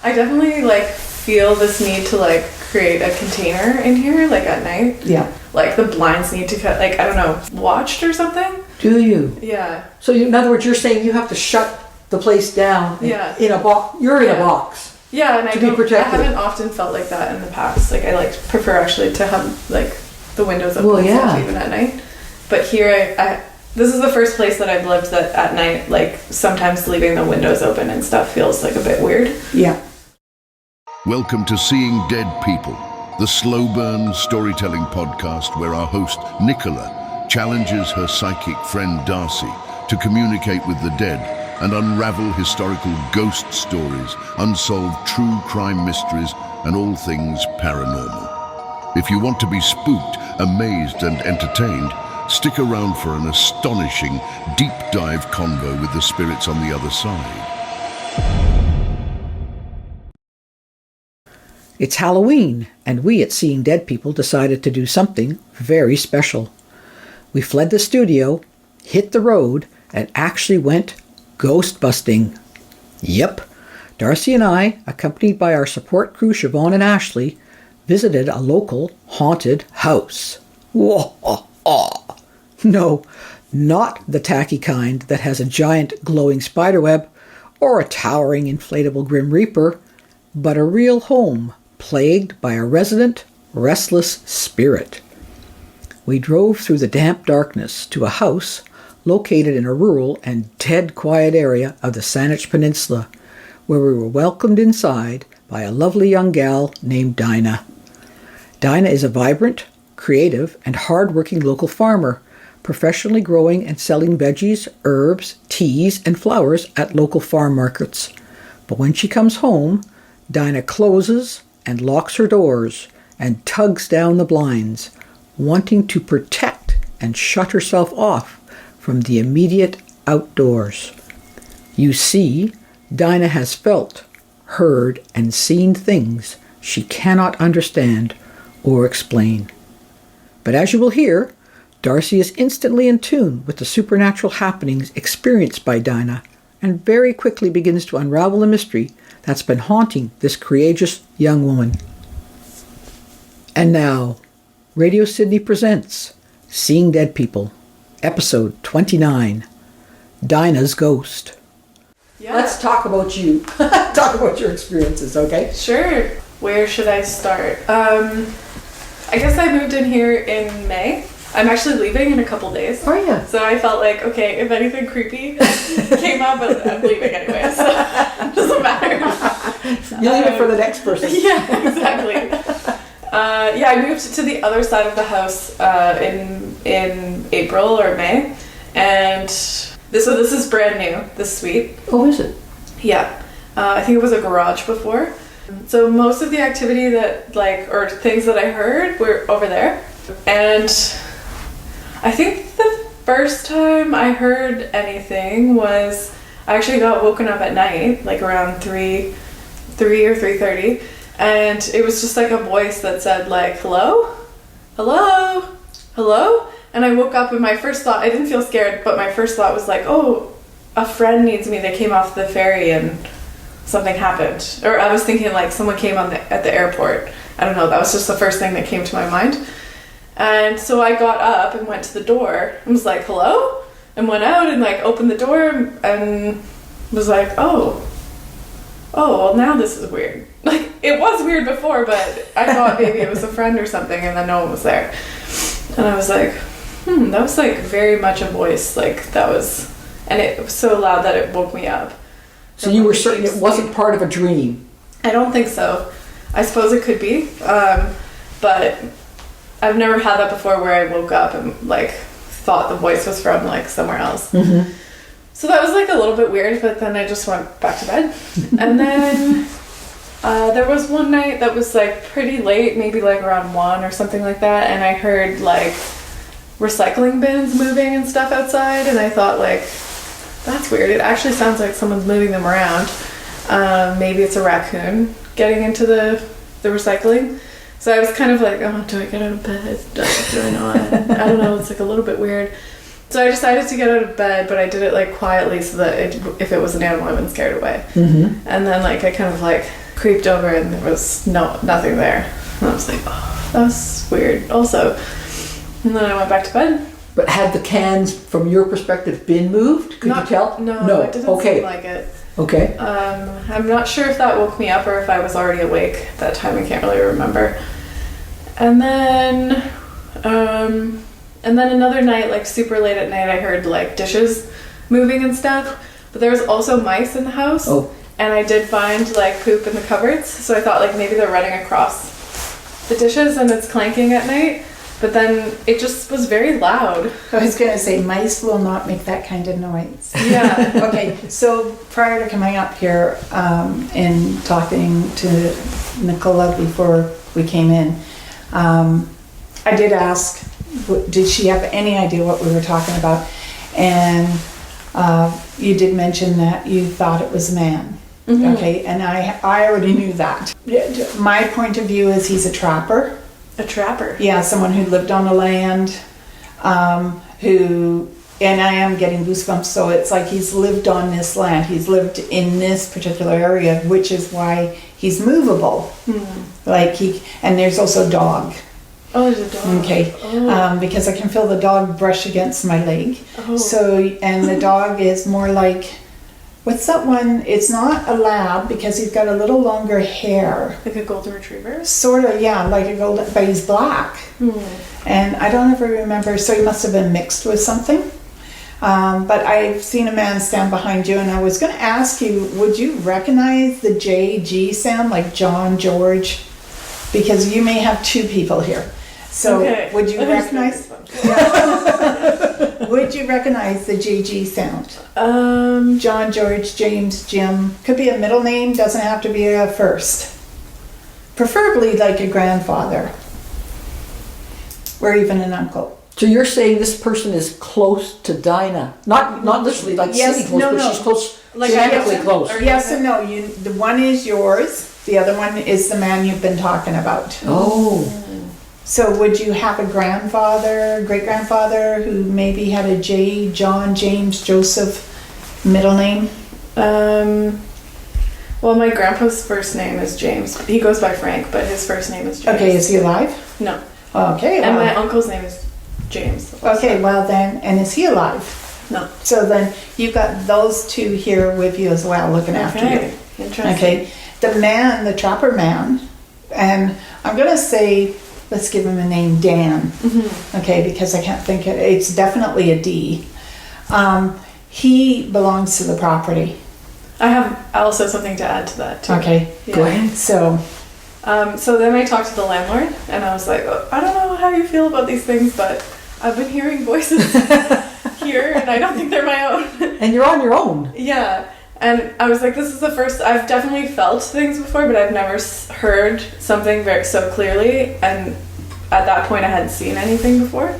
I definitely like feel this need to like create a container in here, like at night. Yeah. Like the blinds need to cut, like, I don't know, watched or something. Do you? Yeah. So in other words, you're saying you have to shut the place down. Yeah. In a box. You're in a box. Yeah, and I protected. haven't often felt like that in the past. Like I like prefer actually to have like the windows open and stuff even at night. But here I this is the first place that I've lived that at night, like sometimes leaving the windows open and stuff feels like a bit weird. Yeah. Welcome to Seeing Dead People, the slow burn storytelling podcast where our host Nicola challenges her psychic friend Darcy to communicate with the dead and unravel historical ghost stories, unsolved true crime mysteries, and all things paranormal. If you want to be spooked, amazed, and entertained, stick around for an astonishing, deep dive convo with the spirits on the other side. It's Halloween, and we at Seeing Dead People decided to do something very special. We fled the studio, hit the road, and actually went ghost busting. Yep, Darcy and I, accompanied by our support crew Siobhan and Ashley, visited a local haunted house. Whoa! No, not the tacky kind that has a giant glowing spiderweb or a towering inflatable Grim Reaper, but a real home plagued by a resident, restless spirit. We drove through the damp darkness to a house located in a rural and dead quiet area of the Saanich Peninsula, where we were welcomed inside by a lovely young gal named Dinah. Dinah is a vibrant, creative, and hard-working local farmer, professionally growing and selling veggies, herbs, teas, and flowers at local farm markets. But when she comes home, Dinah closes and locks her doors and tugs down the blinds, wanting to protect and shut herself off from the immediate outdoors. You see, Dinah has felt, heard, and seen things she cannot understand or explain. But as you will hear, Darcy is instantly in tune with the supernatural happenings experienced by Dinah and very quickly begins to unravel the mystery that's been haunting this courageous young woman. And now, Radio Sydney presents Seeing Dead People, Episode 29, Dinah's Ghost. Yeah. Let's talk about you. Talk about your experiences, okay? Sure. Where should I start? I guess I moved in here in May. I'm actually leaving in a couple days. Oh, yeah. So I felt like, okay, if anything creepy came up, I'm leaving anyway, so it doesn't matter. You leave it for the next person. Yeah, exactly. I moved to the other side of the house in April or May, and this is brand new, this suite. Oh, is it? Yeah. I think it was a garage before. So most of the activity that, or things that I heard were over there. And I think the first time I heard anything was I actually got woken up at night, like around 3 or 3:30, and it was just like a voice that said like, hello? Hello? Hello? And I woke up and my first thought, I didn't feel scared, but my first thought was like, oh, a friend needs me. They came off the ferry and something happened. Or I was thinking like someone came at the airport. I don't know, that was just the first thing that came to my mind. And so I got up and went to the door and was like, hello? And went out and like opened the door and was like, oh, well now this is weird. Like it was weird before, but I thought maybe it was a friend or something and then no one was there. And I was like, that was like very much a voice, like that was, and it was so loud that it woke me up. So you were certain it wasn't part of a dream? I don't think so. I suppose it could be, but I've never had that before where I woke up and like thought the voice was from like somewhere else. Mm-hmm. So that was like a little bit weird, but then I just went back to bed. And then there was one night that was like pretty late, maybe like around 1 or something like that, and I heard like recycling bins moving and stuff outside, and I thought like, that's weird. It actually sounds like someone's moving them around. Maybe it's a raccoon getting into the recycling. So I was kind of like, oh, do I get out of bed? Do I not? I don't know. It's like a little bit weird. So I decided to get out of bed, but I did it like quietly so that if it was an animal, I wouldn't scare it away. Mm-hmm. And then like I kind of like creeped over and there was nothing there. And I was like, oh, that's weird also. And then I went back to bed. But had the cans, from your perspective, been moved? Could you tell? No, it didn't seem like it. Okay. I'm not sure if that woke me up or if I was already awake at that time. I can't really remember. And then another night, like super late at night, I heard like dishes moving and stuff. But there was also mice in the house. Oh. And I did find like poop in the cupboards. So I thought like maybe they're running across the dishes and it's clanking at night. But then it just was very loud. I was going to say, mice will not make that kind of noise. Yeah. Okay, so prior to coming up here and talking to Nicola before we came in, I did ask, did she have any idea what we were talking about? And you did mention that you thought it was a man. Mm-hmm. Okay, and I already knew that. My point of view is he's a trapper. A trapper? Yeah, someone who lived on the land, and I am getting goosebumps, so it's like he's lived on this land. He's lived in this particular area, which is why he's movable. And there's also a dog. Oh, there's a dog. Okay, because I can feel the dog brush against my leg. Oh. So, and the dog is more like, what's that one? It's not a lab because he's got a little longer hair. Like a golden retriever? Sort of, yeah, like a golden, but he's black. And I don't ever remember, so he must have been mixed with something. But I've seen a man stand behind you, and I was going to ask you, would you recognize the JG sound, like John, George? Because you may have two people here. So would you recognize? Would you recognize the JG sound? John, George, James, Jim. Could be a middle name, doesn't have to be a first. Preferably like a grandfather. Or even an uncle. So you're saying this person is close to Dinah? Not literally like sitting close, but she's close, like genetically close. Yes and no. The one is yours. The other one is the man you've been talking about. Oh. So would you have a grandfather, great-grandfather who maybe had a J, John, James, Joseph middle name? Well, my grandpa's first name is James. He goes by Frank, but his first name is James. Okay, is he alive? No. Okay, well. And my uncle's name is James. Also. Okay, well then, and is he alive? No. So then you've got those two here with you as well, looking after you. Interesting. Okay, the man, the trapper man, and I'm going to say, let's give him a name, Dan. Mm-hmm. Okay, because I can't think it's definitely a D. He belongs to the property. I have also something to add to that too. Okay, yeah. Go ahead. So then I talked to the landlord and I was like, I don't know how you feel about these things, but I've been hearing voices here and I don't think they're my own. And you're on your own. Yeah. And I was like, this is the first, I've definitely felt things before, but I've never heard something so clearly. And at that point I hadn't seen anything before.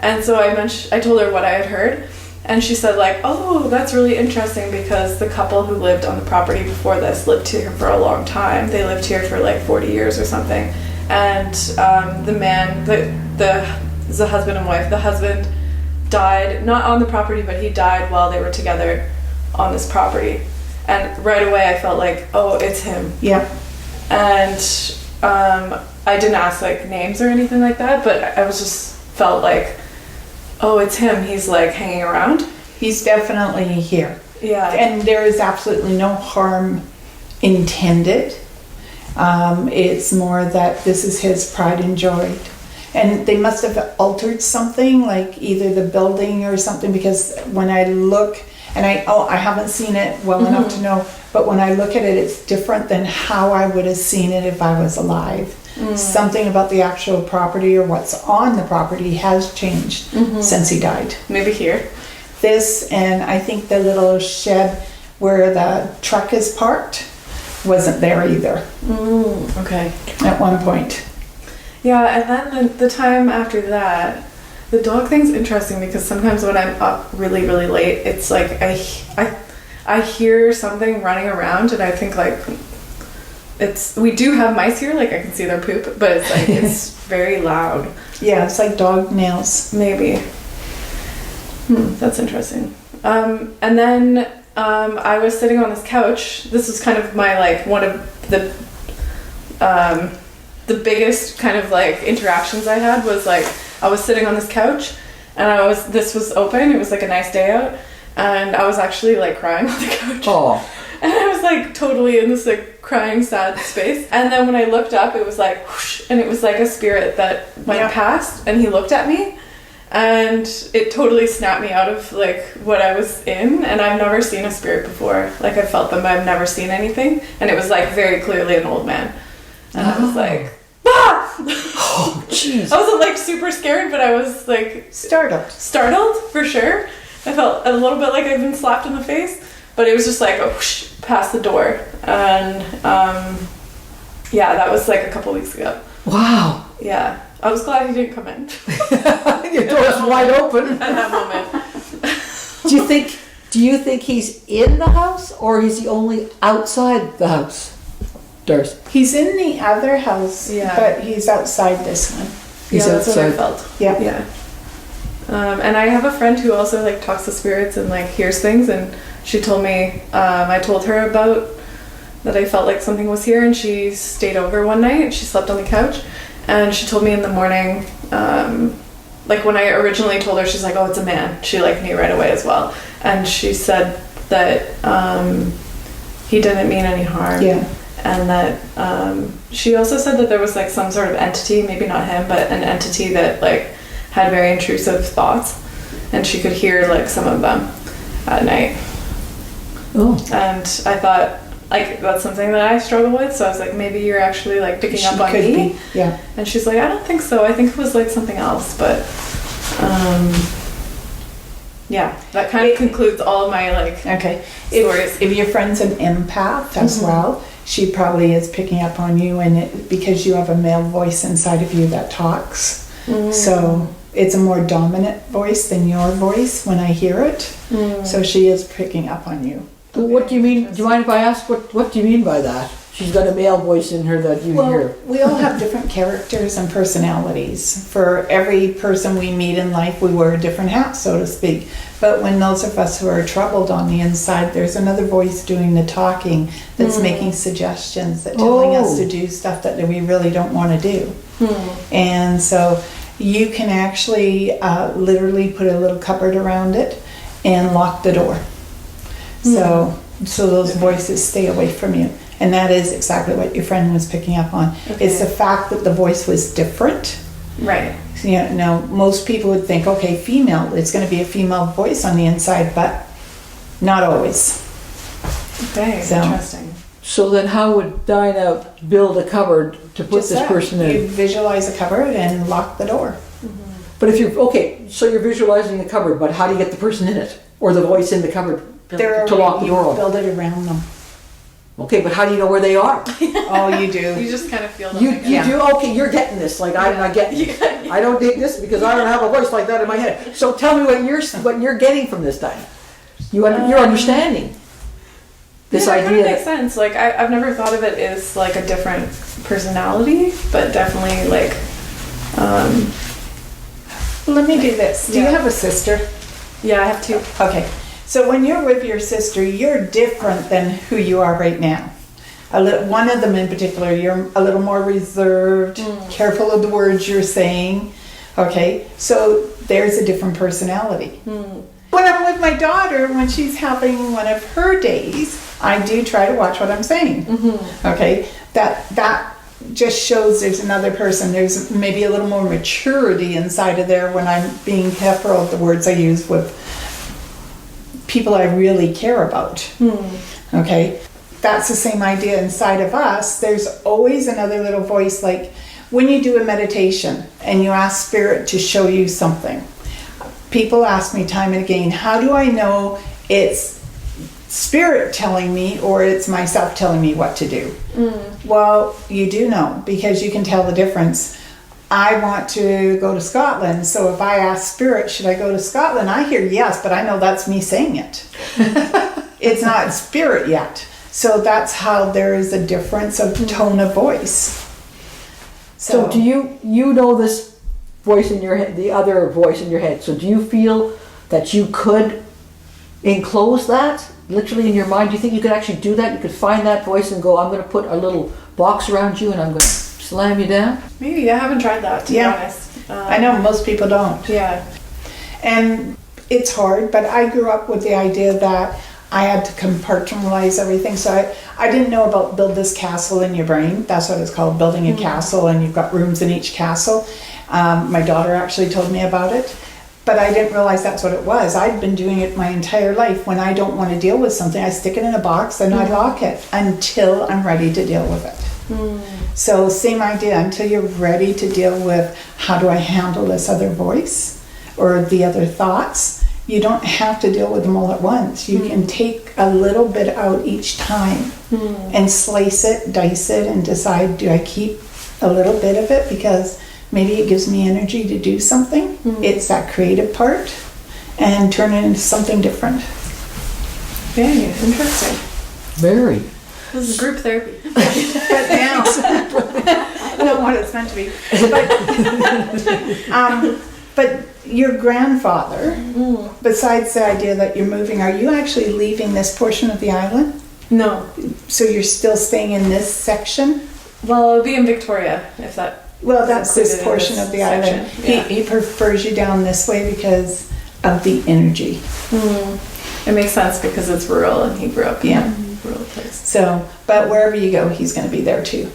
And so I told her what I had heard. And she said like, oh, that's really interesting because the couple who lived on the property before this lived here for a long time. They lived here for like 40 years or something. And the man, the husband and wife, the husband died, not on the property, but he died while they were together on this property. And right away I felt like, oh, it's him. Yeah. And I didn't ask like names or anything like that, but I was just felt like, oh, it's him. He's like hanging around. He's definitely here. Yeah. And there is absolutely no harm intended. It's more that this is his pride and joy. And they must have altered something, like either the building or something, because when I look, and I haven't seen it well enough to know, but when I look at it, it's different than how I would have seen it if I was alive. Something about the actual property or what's on the property has changed since he died. Maybe here. This, and I think the little shed where the truck is parked wasn't there either. Okay. At one point. Yeah, and then the time after that, the dog thing's interesting because sometimes when I'm up really, really late, it's like I hear something running around and I think like, we do have mice here, like I can see their poop, but it's like, it's very loud. Yeah, it's like dog nails. Maybe. That's interesting. And then I was sitting on this couch. This was kind of my like one of the the biggest kind of like interactions I had was like I was sitting on this couch and this was open, it was like a nice day out, and I was actually like crying on the couch. Oh. And I was like totally in this like crying sad space, and then when I looked up it was like whoosh, and it was like a spirit that went past, and he looked at me, and it totally snapped me out of like what I was in. And I've never seen a spirit before, like I've felt them but I've never seen anything, and it was like very clearly an old man, and I was like ah! Oh jeez. I wasn't like super scared, but I was like startled for sure. I felt a little bit like I'd been slapped in the face, but it was just like a whoosh past the door. And yeah, that was like a couple weeks ago. Wow. Yeah, I was glad he didn't come in. Your door is wide open at that moment. Do you think he's in the house, or is he only outside the house? Darcy. He's in the other house, Yeah. but he's outside this one. He's yeah, that's outside. what I felt. Yeah. Yeah. And I have a friend who also like talks to spirits and like hears things, and she told me, I told her about that I felt like something was here, and she stayed over one night and she slept on the couch, and she told me in the morning, like when I originally told her, she's like, oh, it's a man. She like knew right away as well. And she said that he didn't mean any harm. Yeah. And that she also said that there was like some sort of entity, maybe not him, but an entity that like had very intrusive thoughts, and she could hear like some of them at night. Oh. And I thought like that's something that I struggle with, so I was like, maybe you're actually like picking up on me. Yeah. And she's like, I don't think so, I think it was like something else. But yeah, that kind of concludes all of my like stories. If your friend's an empath as well, she probably is picking up on you, and it because you have a male voice inside of you that talks. So it's a more dominant voice than your voice when I hear it. So she is picking up on you. What do you mean? Do you mind if I ask what do you mean by that? She's got a male voice in her that you hear. We all have different characters and personalities. For every person we meet in life, we wear a different hat, so to speak. But when those of us who are troubled on the inside, there's another voice doing the talking that's making suggestions, that telling us to do stuff that we really don't want to do. And so you can actually literally put a little cupboard around it and lock the door. So those voices stay away from you. And that is exactly what your friend was picking up on. It's the fact that the voice was different. Right. So, you know, most people would think, okay, female, it's going to be a female voice on the inside, but not always. Okay, So- interesting. So then how would Dinah build a cupboard to put Just this that. person in? You visualize a cupboard and lock the door. But if so you're visualizing the cupboard, but how do you get the person in it? Or the voice in the cupboard to lock the You door off? build it around them. Okay, but how do you know where they are? Oh, you do. You just kind of feel them. You I guess. do? Okay, you're getting this. Like, I get I don't dig this because I don't have a voice like that in my head. So tell me what you're getting from this, Dinah. You're understanding this yeah, that idea. kind of makes sense. Like, I've never thought of it as like a different personality, but definitely like, Let me do this. Do you Yeah. have a sister? yeah, I have two. Okay. So when you're with your sister, you're different than who you are right now. One of them in particular, you're a little more reserved, careful of the words you're saying. Okay, so there's a different personality. When I'm with my daughter, when she's having one of her days, I do try to watch what I'm saying. Okay, that just shows there's another person. There's maybe a little more maturity inside of there when I'm being careful of the words I use with people I really care about. Okay, that's the same idea inside of us. There's always another little voice, like when you do a meditation and you ask Spirit to show you something. People ask me time and again, how do I know it's Spirit telling me or it's myself telling me what to do? Well, you do know, because you can tell the difference. I want to go to Scotland, so if I ask Spirit, should I go to Scotland? I hear yes, but I know that's me saying it. It's not Spirit yet. So that's how there is a difference of tone of voice. So do you know this voice in your head, the other voice in your head? So do you feel that you could enclose that literally in your mind? Do you think you could actually do that? You could find that voice and go, I'm going to put a little box around you and I'm going to slam you down? Maybe. I haven't tried that, to be honest. I know most people don't. Yeah. And it's hard, but I grew up with the idea that I had to compartmentalize everything. So I didn't know about build this castle in your brain. That's what it's called, building a castle, and you've got rooms in each castle. My daughter actually told me about it, but I didn't realize that's what it was. I'd been doing it my entire life. When I don't want to deal with something, I stick it in a box and I lock it until I'm ready to deal with it. So same idea, until you're ready to deal with how do I handle this other voice or the other thoughts. You don't have to deal with them all at once. You can take a little bit out each time and slice it, dice it, and decide, do I keep a little bit of it because maybe it gives me energy to do something. It's that creative part, and turn it into something different. Very interesting. Very. This is group therapy. But now, not what it's meant to be. But your grandfather, besides the idea that you're moving, are you actually leaving this portion of the island? No. So you're still staying in this section? Well, it'll be in Victoria, if that... Well, that's this included in portion this of the island. section, yeah. He prefers you down this way because of the energy. It makes sense because it's rural and he grew up in Yeah. a rural place. So, but wherever you go, he's going to be there too.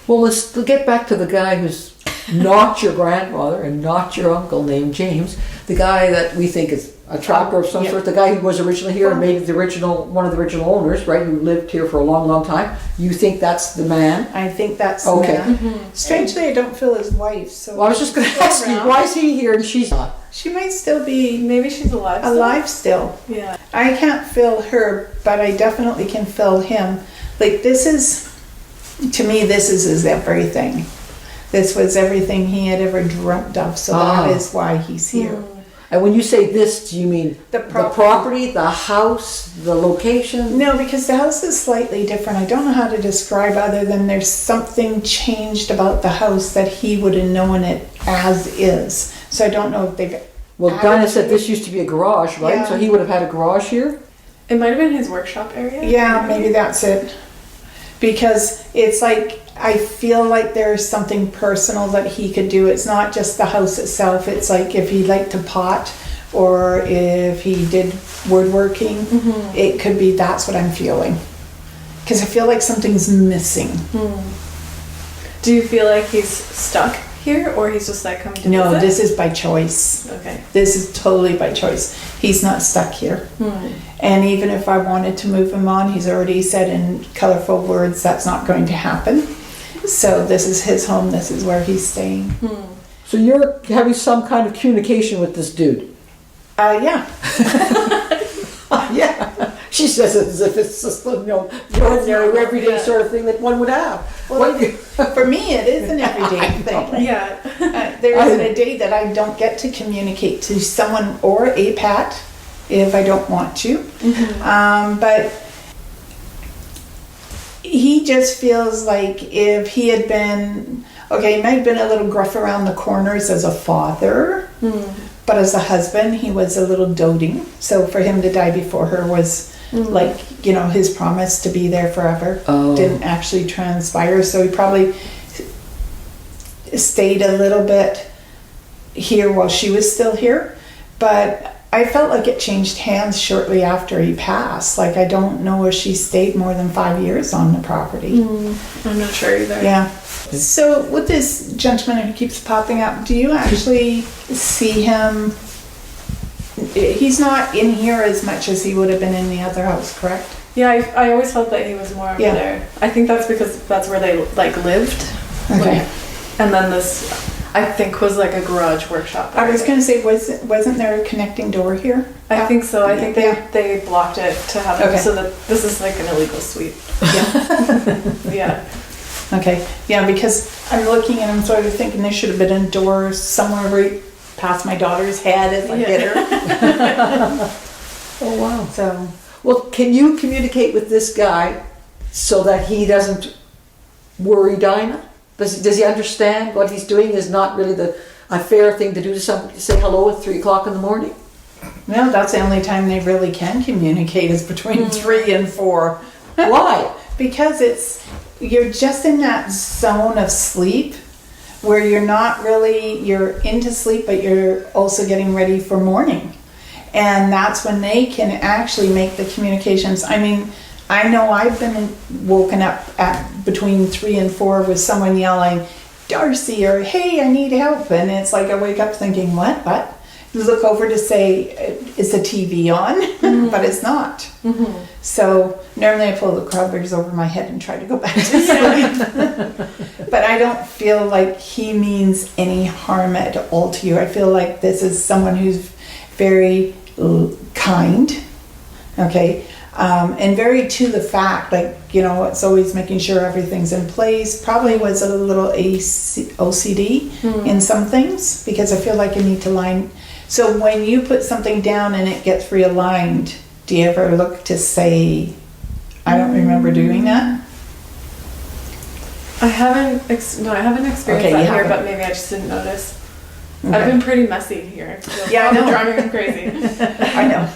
Well, let's get back to the guy who's not your grandfather and not your uncle named James. The guy that we think is a trapper of some sort. The guy who was originally here and maybe one of the original owners, right? Who lived here for a long, long time. You think that's the man? I think that's Okay. the man. Strangely, I don't feel his wife. So Well, I was just going to ask you, why is he here and she's not? she might still be Maybe she's alive still? alive still. Yeah. I can't feel her, but I definitely can feel him. Like this is, to me, this is his everything. This was everything he had ever dreamt of, so that is why he's here. And when you say this, do you mean The the property, the house, the location? No, because the house is slightly different. I don't know how to describe other than there's something changed about the house that he would have known it as is. So I don't know if they've... Well, added Dinah to said it. this used to be a garage, right? Yeah. So he would have had a garage here? It might have been his workshop area. Yeah, maybe that's it. Because it's like, I feel like there's something personal that he could do. It's not just the house itself. It's like if he liked to pot or if he did woodworking, it could be that's what I'm feeling. Because I feel like something's missing. Do you feel like he's stuck here or he's just like coming to No, visit? this is by choice. Okay. This is totally by choice. He's not stuck here. And even if I wanted to move him on, he's already said in colorful words that's not going to happen. So this is his home. This is where he's staying. So you're having some kind of communication with this dude? Yeah. Yeah. She says it as if it's just, the ordinary, everyday sort of thing that one would have. Well, for me, it is an everyday thing. Yeah. There isn't a day that I don't get to communicate to someone or a pet if I don't want to. But he just feels like if he had been, okay, he might have been a little gruff around the corners as a father, but as a husband, he was a little doting. So for him to die before her was like, his promise to be there forever didn't actually transpire. So he probably stayed a little bit here while she was still here. But I felt like it changed hands shortly after he passed. Like, I don't know if she stayed more than 5 years on the property. I'm not sure either. Yeah. So with this gentleman who keeps popping up, do you actually see him? He's not in here as much as he would have been in the other house, correct? Yeah, I always felt that he was more over there. I think that's because that's where they lived. Okay. And then this, I think, was like a garage workshop. I was going to say, wasn't there a connecting door here? I think so. I think Yeah. they blocked it to have it so that this is like an illegal suite. Yeah. Yeah. Okay. Yeah, because I'm looking and I'm sort of thinking there should have been a door somewhere right past my daughter's head as I hit her. Oh, wow. So, Well, can you communicate with this guy so that he doesn't worry Dinah? Does he understand what he's doing is not really a fair thing to do to somebody, to say hello at 3 o'clock in the morning? No, that's the only time they really can communicate is between 3 and 4. Why? Because you're just in that zone of sleep where you're into sleep, but you're also getting ready for morning. And that's when they can actually make the communications. I mean, I know I've been woken up at between 3 and 4 with someone yelling, Darcy, or hey, I need help. And it's like I wake up thinking, what? You look over to say, is the TV on? But it's not. Mm-hmm. So normally I pull the covers over my head and try to go back to sleep. But I don't feel like he means any harm at all to you. I feel like this is someone who's very kind, okay, and very to the fact, like, it's always making sure everything's in place. Probably was a little OCD in some things, because I feel like I need to line. So when you put something down and it gets realigned, do you ever look to say, I don't remember doing that? I haven't experienced that here, but maybe I just didn't notice. Okay. I've been pretty messy here. Yeah, I know. Driving me crazy. I know.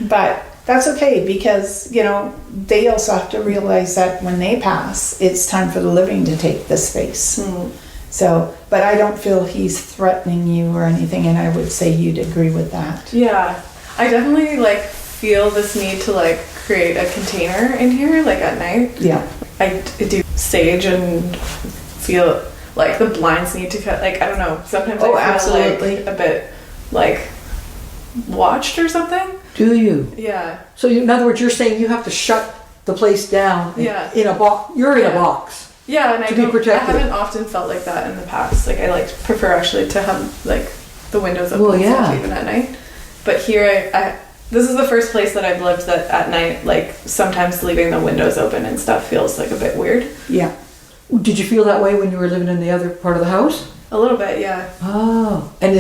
But that's okay, because, they also have to realize that when they pass, it's time for the living to take the space. So, but I don't feel he's threatening you or anything, and I would say you'd agree with that. Yeah. I definitely, feel this need to, create a container in here, at night. Yeah. I do sage and feel like the blinds need to cut, I don't know, sometimes I feel absolutely. a bit, watched or something. Do you? Yeah. So in other words, you're saying you have to shut the place down in a box. You're in a box. Yeah, and to be protected. I haven't often felt like that in the past. I prefer actually to have the windows open even at night. But here, I this is the first place that I've lived that at night, sometimes leaving the windows open and stuff feels a bit weird. Yeah. Did you feel that way when you were living in the other part of the house? A little bit, yeah. Oh, and do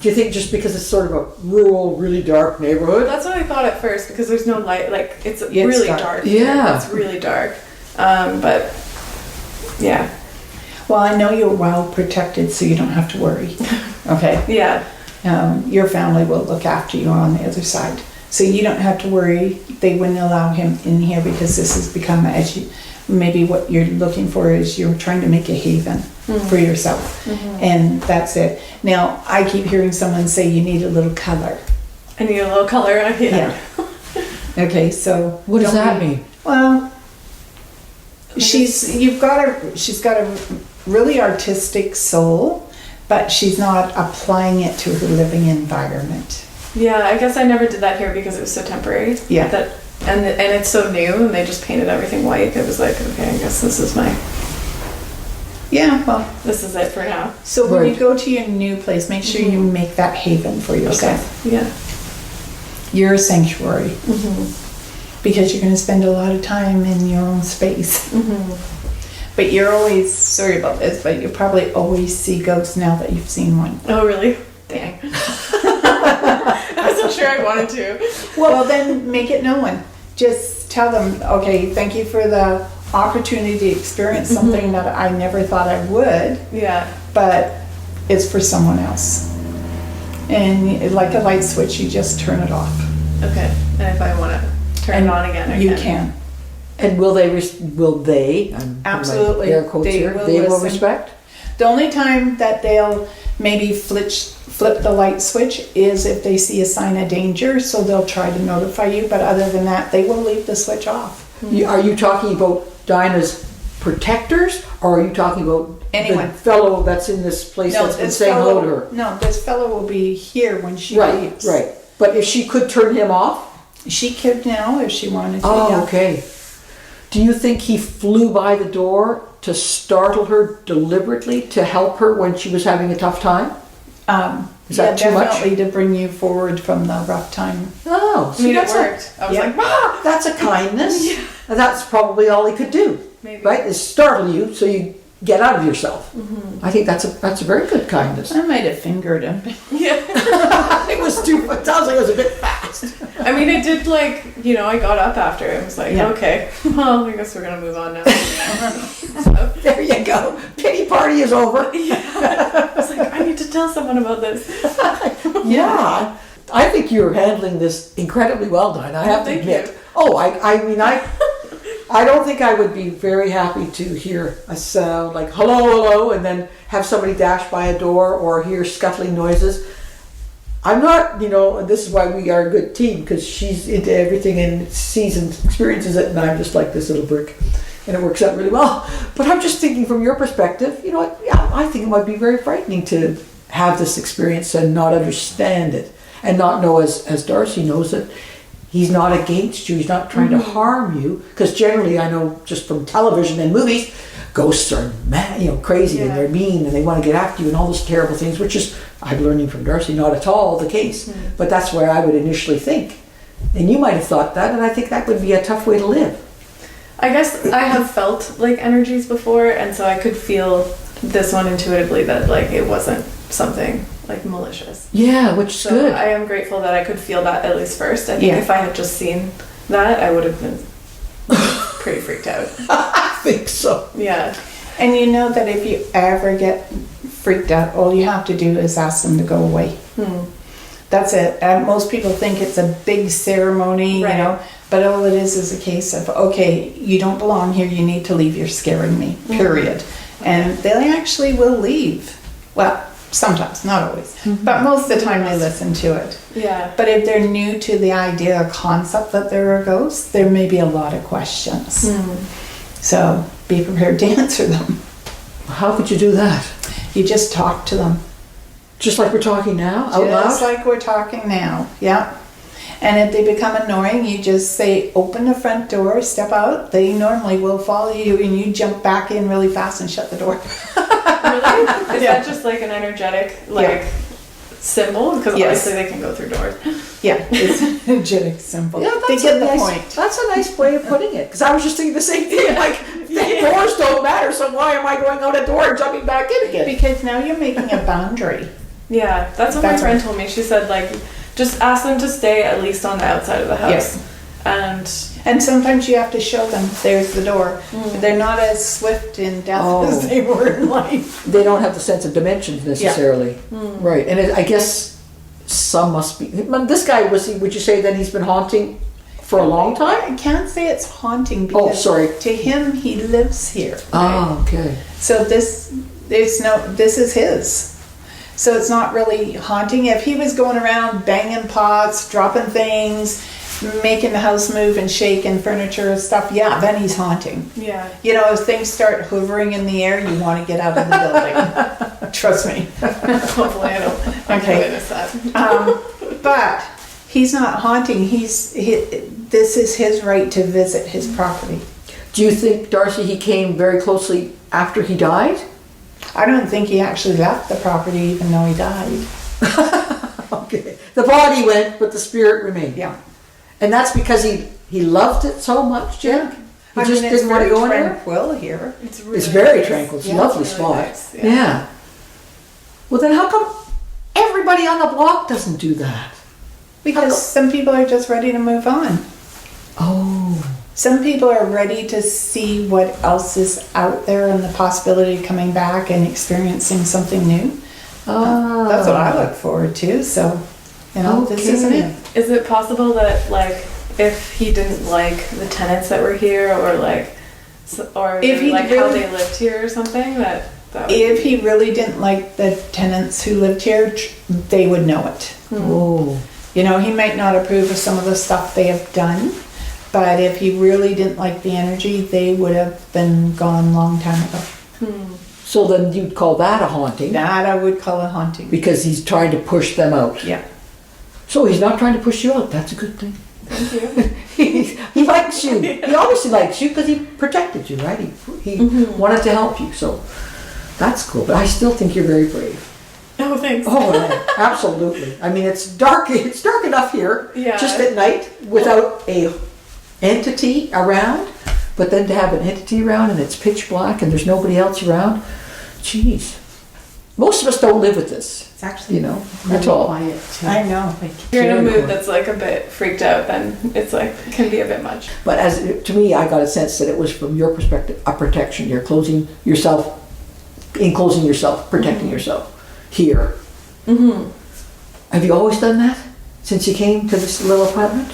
you think just because it's sort of a rural, really dark neighborhood? That's what I thought at first, because there's no light. It's really dark. Yeah. It's really dark. But yeah. Well, I know you're well protected, so you don't have to worry. Okay. Yeah. Your family will look after you on the other side, so you don't have to worry. They wouldn't allow him in here because this has become, maybe what you're looking for is you're trying to make a haven for yourself, and that's it. Now, I keep hearing someone say you need a little color. I need a little color. Yeah. Okay, so what does that mean? Well, she's got a really artistic soul, but she's not applying it to her living environment. Yeah, I guess I never did that here because it was so temporary. Yeah. And it's so new, and they just painted everything white. It was okay, I guess this is this is it for now. So when you go to your new place, make sure you make that haven for yourself. Okay. Yeah. You're a sanctuary. Because you're going to spend a lot of time in your own space. But you're always, sorry about this, but you probably always see ghosts now that you've seen one. Oh, really? Dang. I wasn't sure I wanted to. Well, then make it known. Just tell them, okay, thank you for the opportunity to experience something that I never thought I would. Yeah. But it's for someone else. And like a light switch, you just turn it off. Okay. And if I want to turn it on again, you can. And will they absolutely, air quotes they will respect? The only time that they'll maybe flip the light switch is if they see a sign of danger, so they'll try to notify you, but other than that, they will leave the switch off. Are you talking about Dinah's protectors, or are you talking about anyone? The fellow that's in this place that's been saying hello to her? No, this fellow will be here when she leaves. Right. But if she could turn him off? She could now if she wanted to. Oh, okay. Do you think he flew by the door to startle her deliberately to help her when she was having a tough time? Is that too much? Definitely to bring you forward from the rough time. Oh, see, it worked. I was that's a kindness. Yeah. And that's probably all he could do. Maybe. Right? Is startle you so you get out of yourself. I think that's a very good kindness. I might have fingered him. Yeah. It sounds like it was a bit fast. I mean, it did like, I got up after it. I was like, okay, well, I guess we're going to move on now. So, There you go. Pity party is over. I was like, I need to tell someone about this. Yeah. I think you're handling this incredibly well, Dinah. I have to Thank admit. you. Oh, I mean, I don't think I would be very happy to hear a sound like hello, and then have somebody dash by a door or hear scuttling noises. I'm not, this is why we are a good team, because she's into everything and sees and experiences it, and I'm just like this little brick, and it works out really well. But I'm just thinking from your perspective, I think it might be very frightening to have this experience and not understand it, and not know, as Darcy knows it, he's not against you, he's not trying to harm you, because generally I know just from television and movies, ghosts are mad, crazy, and they're mean, and they want to get after you and all those terrible things, which is, I'm learning from Darcy, not at all the case. But that's where I would initially think. And you might have thought that, and I think that would be a tough way to live. I guess I have felt like energies before, and so I could feel this one intuitively that like it wasn't something like malicious. Yeah, which is So good. I am grateful that I could feel that at least first. I think if I had just seen that, I would have been pretty freaked out. I think so. Yeah. And you know that if you ever get freaked out, all you have to do is ask them to go away. That's it. Most people think it's a big ceremony, but all it is a case of, okay, you don't belong here, you need to leave, you're scaring me, period. And they actually will leave. Well, sometimes, not always. But most of the time they listen to it. Yeah. But if they're new to the idea or concept that they're a ghost, there may be a lot of questions. So be prepared to answer them. How could you do that? You just talk to them. Just like we're talking now, out Just loud? like we're talking now, yeah. And if they become annoying, you just say, open the front door, step out. They normally will follow you, and you jump back in really fast and shut the door. Really? Is that just like an energetic symbol? Because Yes. obviously they can go through doors. Yeah, it's an energetic symbol. Yeah, They that's get a the nice, point. That's a nice way of putting it. Because I was just thinking the same thing. Like, doors don't matter, so why am I going out a door and jumping back in again? Because now you're making a boundary. Yeah, that's what my friend told me. She said, like, just ask them to stay at least on the outside of the house. Yes. And sometimes you have to show them, there's the door. They're not as swift in death as they were in life. They don't have the sense of dimensions necessarily. Right. And I guess some must be. This guy, would you say that he's been haunting for a long time? I can't say it's haunting because to him, he lives here. Oh, okay. So this is his. So it's not really haunting. If he was going around banging pots, dropping things, making the house move and shake and furniture and stuff, then he's haunting. Yeah. If things start hovering in the air, you want to get out of the building. Trust me. Hopefully I don't witness that. But he's not haunting. This is his right to visit his property. Do you think, Darcy, he came very closely after he died? I don't think he actually left the property even though he died. Okay. The body went, but the spirit remained. Yeah. And that's because he loved it so much, Jen? He just didn't want to go anywhere? It's very tranquil here. It's very tranquil. It's a lovely it's really spot. nice, Yeah. Well, then how come everybody on the block doesn't do that? Because some people are just ready to move on. Oh. Some people are ready to see what else is out there and the possibility of coming back and experiencing something new. That's what I look forward to. So, this isn't it. Is it possible that, like, if he didn't like the tenants that were here, or if he like how they lived here or something, that would if he really didn't like the tenants who lived here, they would know it. Oh. He might not approve of some of the stuff they have done, but if he really didn't like the energy, they would have been gone a long time ago. So then you'd call that a haunting? That I would call a haunting. Because he's trying to push them out. Yeah. So he's not trying to push you out. That's a good thing. Thank you. He likes you. He obviously likes you because he protected you, right? He wanted to help you. So that's cool. But I still think you're very brave. Oh, thanks. Oh, yeah, absolutely. I mean, it's dark. It's dark enough here, just at night, without a entity around. But then to have an entity around and it's pitch black and there's nobody else around, geez. Most of us don't live with this. It's actually, You know, really at all. quiet too. I know. Like, If you're in a Very mood quiet. that's like a bit freaked out, then it's like, can be a bit much. But to me, I got a sense that it was from your perspective a protection. You're enclosing yourself, protecting yourself here. Mm-hmm. Have you always done that since you came to this little apartment?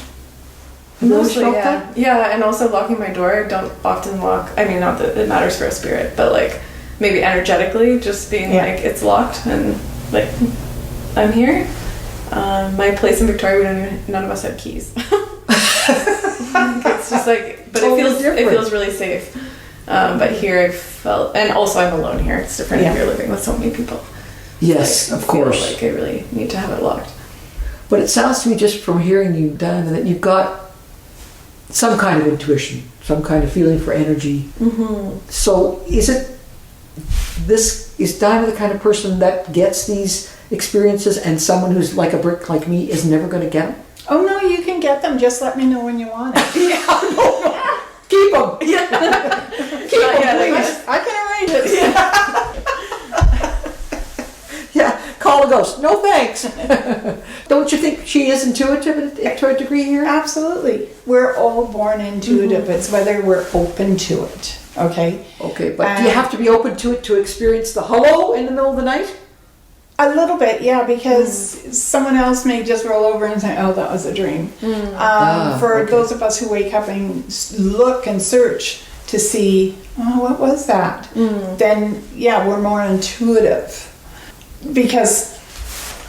Have you always Mostly, felt yeah. that? Yeah, and also locking my door. I don't often lock. I mean, not that it matters for a spirit, but like maybe energetically, just being Yeah. like it's locked and like I'm here. My place in Victoria, none of us had keys. It's just like, but Totally it different. feels really safe. But here I felt, and also I'm alone here. It's different Yeah. if you're living with so many people. Yes, Like, of I feel course. like I really need to have it locked. But it sounds to me, just from hearing you, Dinah, that you've got some kind of intuition, some kind of feeling for energy. Mm-hmm. So is Dinah the kind of person that gets these experiences, and someone who's like a brick like me is never going to get them? Oh no, you can get them. Just let me know when you want it. Keep them! Yeah, please. I can arrange it. Yeah, call a ghost. No thanks. Don't you think she is intuitive to a degree here? Absolutely. We're all born intuitive. It's whether we're open to it. Okay? Okay, but do you have to be open to it to experience the hello in the middle of the night? A little bit, yeah, because someone else may just roll over and say, oh, that was a dream. For okay. those of us who wake up and look and search to see, oh, what was that? Then, yeah, we're more intuitive. Because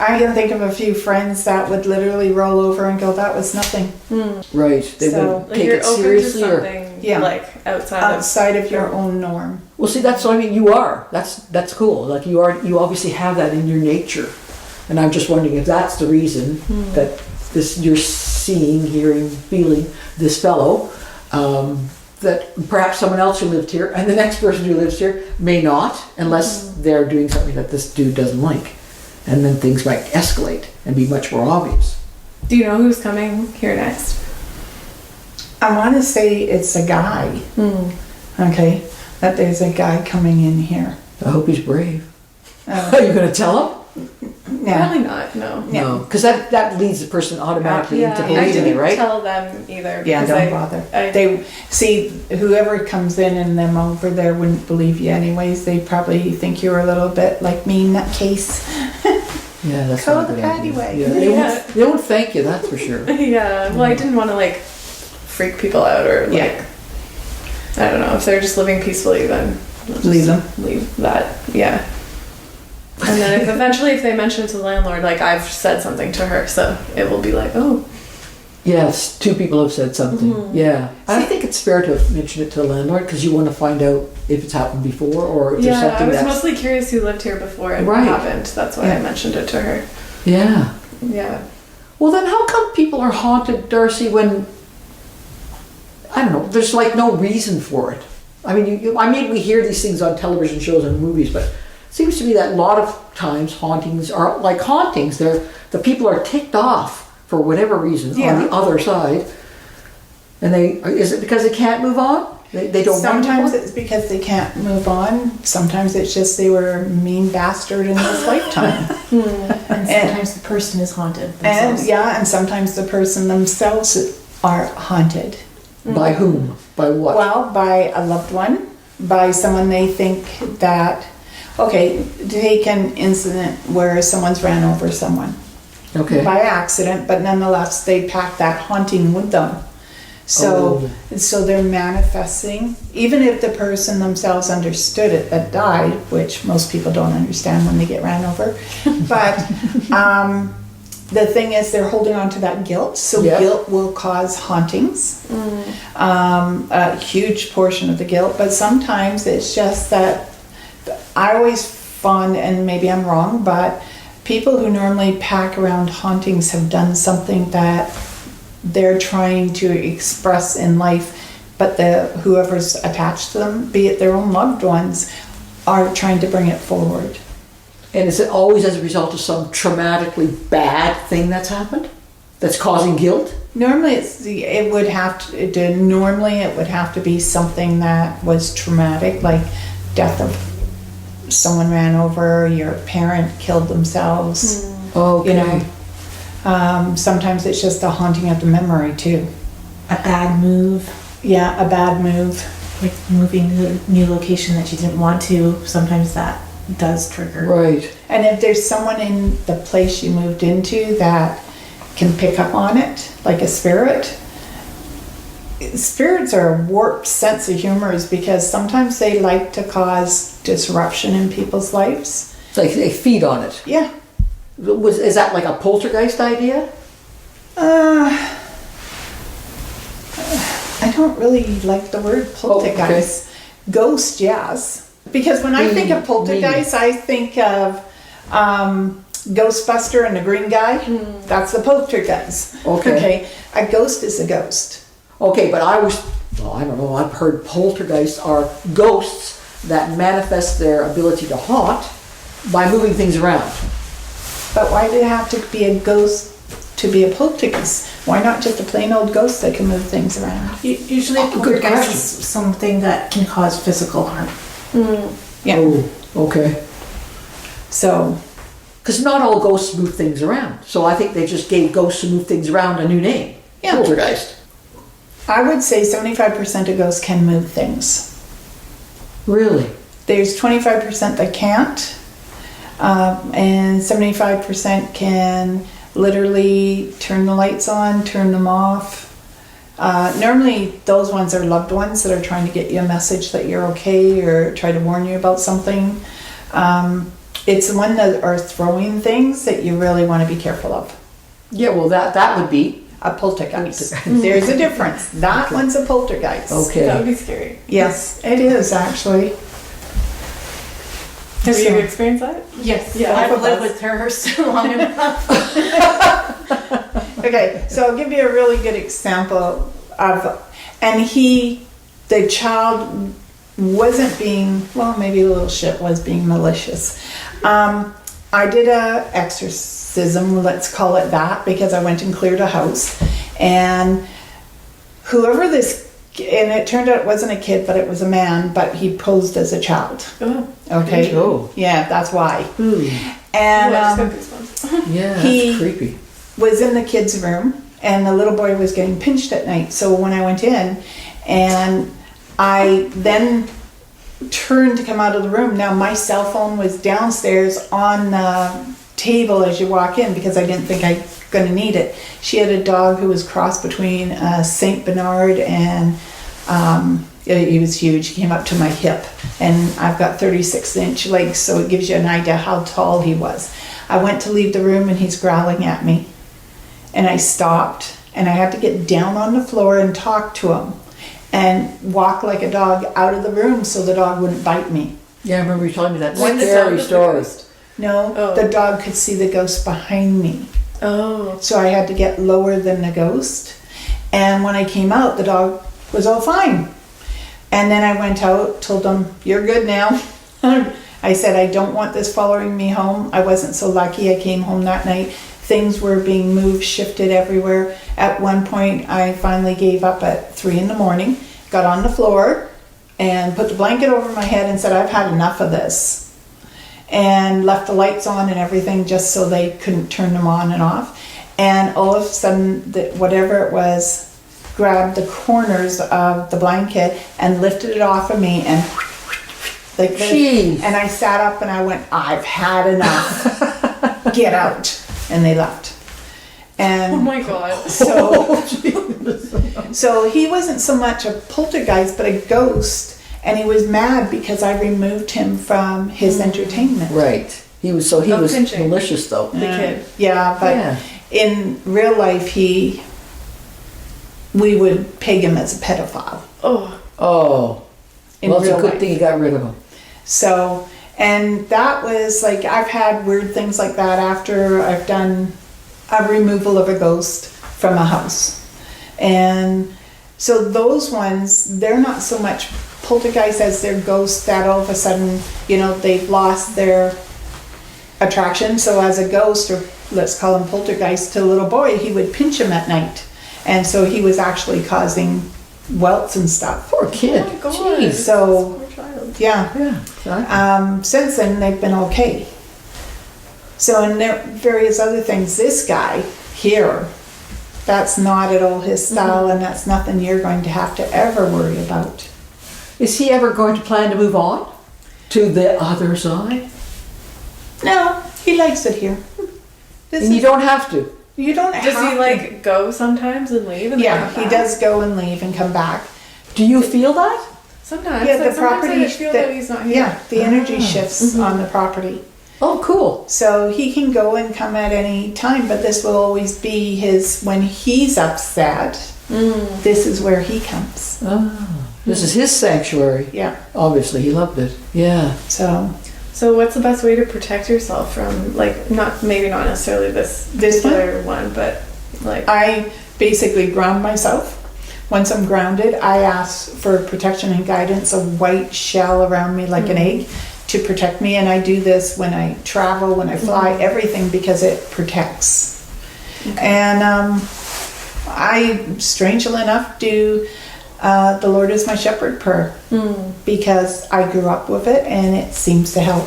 I can think of a few friends that would literally roll over and go, that was nothing. Right. They So, wouldn't like take you're it open seriously to or... something Yeah. like outside Outside of your own norm. Well, see, that's what I mean. You are. That's cool. Like you obviously have that in your nature, and I'm just wondering if that's the reason that you're seeing, hearing, feeling this fellow. That perhaps someone else who lived here and the next person who lives here may not, unless they're doing something that this dude doesn't like, and then things might escalate and be much more obvious. Do you know who's coming here next? I want to say it's a guy. Okay? That there's a guy coming in here. I hope he's brave. Are you going to tell him? Yeah. Probably not. No. No, because that leads the person automatically into I believing didn't it, right? tell them either. Yeah, because don't bother. I- They see whoever comes in and them over there wouldn't believe you anyways. They probably think you're a little bit like me, nutcase. Yeah, that's Go not a the good patty idea. way. Yeah, they won't thank you, that's for sure. Yeah. Well, I didn't want to like freak people out or like Yeah. I don't know, if they're just living peacefully, then we'll just Leave them. Leave that. Yeah. And then eventually, if they mention it to the landlord, like I've said something to her, so it will be like, oh, Yes, two people have said something. Yeah. I think it's fair to mention it to the landlord because you want to find out if it's happened before or if there's yeah. I something was that's... mostly curious who lived here before and Right. what happened. That's why I mentioned it to her. Yeah. Yeah. Well, then how come people are haunted, Darcy, when... I don't know, there's like no reason for it. I mean, we hear these things on television shows and movies, but it seems to me that a lot of times hauntings are like hauntings. The people are ticked off for whatever reason on the other side. And is it because they can't move on? They don't Sometimes want to move it's because they can't move on. Sometimes it's just they were a mean bastard in this lifetime. And sometimes the person is haunted And themselves. and sometimes the person themselves are haunted. on? By whom? By what? Well, by a loved one, by someone they think that, okay, take an incident where someone's ran over someone Okay. by accident, but nonetheless they pack that haunting with them. So they're manifesting, even if the person themselves understood it that died, which most people don't understand when they get ran over. But the thing is, they're holding on to that guilt. So guilt will cause hauntings, a huge portion of the guilt. But sometimes it's just that I always find, and maybe I'm wrong, but people who normally pack around hauntings have done something that they're trying to express in life, but whoever's attached to them, be it their own loved ones, are trying to bring it forward. And is it always as a result of some traumatically bad thing that's happened? That's causing guilt? Normally it would have to be something that was traumatic, like death of someone ran over, your parent killed themselves. Okay. You know, sometimes it's just a haunting of the memory too. A bad move, Yeah, a bad move. like moving to a new location that you didn't want to, sometimes that does trigger. Right. And if there's someone in the place you moved into that can pick up on it, like a spirit, spirits are a warped sense of humor is because sometimes they like to cause disruption in people's lives. It's like they feed on it. Yeah. Is that like a poltergeist idea? I don't really like the word poltergeist. Ghost, yes. Because when I think of poltergeist, I think of Ghostbuster and the green guy. That's the poltergeist. Okay. A ghost is a ghost. Okay, but I don't know, I've heard poltergeists are ghosts that manifest their ability to haunt by moving things around. But why did it have to be a ghost to be a poltergeist? Why not just a plain old ghost that can move things around? Usually a Good poltergeist question. is something that can cause physical harm. Yeah. Oh, okay. So, Because not all ghosts move things around. So I think they just gave ghosts who move things around a new name. Yeah. Poltergeist. I would say 75% of ghosts can move things. Really? There's 25% that can't, and 75% can literally turn the lights on, turn them off. Normally, those ones are loved ones that are trying to get you a message that you're okay or try to warn you about something. It's the one that are throwing things that you really want to be careful of. Yeah, well that would be. A poltergeist. There's a difference. That one's a poltergeist. Okay. That would be scary. Yes, it is actually. Have So- you experienced that? Yes, Yeah, I've both of lived us. with her so long enough. Okay, so I'll give you a really good example of, and the child wasn't being, well, maybe a little shit was being malicious. I did a exorcism, let's call it that, because I went and cleared a house, and whoever this, and it turned out it wasn't a kid, but it was a man, but he posed as a child. Oh. Okay. Oh. Yeah, that's why. Ooh. And Well, I just got goosebumps. Yeah, that's He- creepy. was in the kids' room, and the little boy was getting pinched at night. So when I went in, and I then turned to come out of the room, now my cell phone was downstairs on the table as you walk in because I didn't think I was going to need it. She had a dog who was crossed between Saint Bernard and he was huge. He came up to my hip, and I've got 36-inch legs, so it gives you an idea how tall he was. I went to leave the room, and he's growling at me. And I stopped, and I had to get down on the floor and talk to him and walk like a dog out of the room so the dog wouldn't bite me. Yeah, I remember you telling me that When the scary sound of the story. ghost. No, Oh. the dog could see the ghost behind me. Oh. So I had to get lower than the ghost. And when I came out, the dog was all fine. And then I went out, told him, "You're good now." I said, "I don't want this following me home." I wasn't so lucky. I came home that night. Things were being moved, shifted everywhere. At one point, I finally gave up at 3 a.m, got on the floor and put the blanket over my head and said, "I've had enough of this." And left the lights on and everything just so they couldn't turn them on and off. And all of a sudden, whatever it was, grabbed the corners of the blanket and lifted it off of me and like this. Jeez. And I sat up and I went, "I've had enough. Get out." And they left. And Oh my god. so he wasn't so much a poltergeist but a ghost, and he was mad because I removed him from his entertainment. Right. He was pinching. malicious though. The kid. Yeah, but Yeah. in real life we would peg him as a pedophile. Oh. Oh. In Well, it's real a good life. thing you got rid of him. So, and that was like, I've had weird things like that after I've done a removal of a ghost from a house. And so those ones, they're not so much poltergeist as they're ghosts that all of a sudden, they've lost their attraction. So as a ghost, or let's call him poltergeist, to a little boy, he would pinch him at night. And so he was actually causing welts and stuff. Poor kid. Oh my god. Jeez. So Poor child. Yeah. Yeah. Exactly. Since then, they've been okay. So, and there are various other things. This guy here, that's not at all his style, and that's nothing you're going to have to ever worry about. Is he ever going to plan to move on to the other side? No, he likes it here. And you don't have to. You don't have Does he to. like go sometimes and leave? And then Yeah, come he back? does go and leave and come back. Do you feel that? Sometimes. Yeah, like, the property. Sometimes I feel that he's not here. Yeah, the energy shifts on the property. Oh, cool. So he can go and come at any time, but this will always be his, when he's upset, this is where he comes. Oh, this is his sanctuary. Yeah, Obviously, he loved it. Yeah. so So what's the best way to protect yourself from, like, maybe not necessarily this particular one, but like... I basically ground myself. Once I'm grounded, I ask for protection and guidance, a white shell around me like an egg to protect me. And I do this when I travel, when I fly, everything, because it protects. Okay. And I, strangely enough, do the Lord is my shepherd prayer because I grew up with it and it seems to help.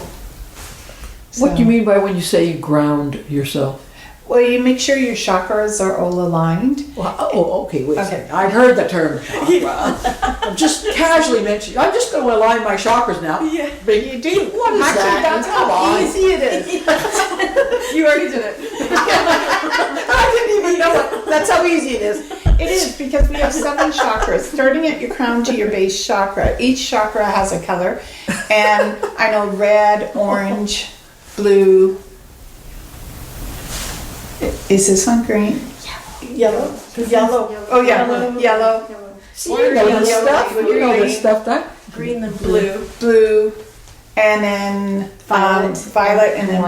What do you So- mean by when you say you ground yourself? Well, you make sure your chakras are all aligned. Well, oh, okay, wait a Okay. second. I've heard the term chakra. I'm just casually mentioning. I'm just going to align my chakras now. Yeah. But you do. What is Actually, that? that's Come how on. easy it is. You already did it. I didn't even know it. That's how easy it is. It is because we have 7 chakras, starting at your crown to your base chakra. Each chakra has a color, and I know red, orange, blue. Is this one green? Yellow. Yellow. Oh yeah, yellow. See, you know this Yellow, stuff. You know this green. stuff, that. Green and blue. Blue, and then violet, and then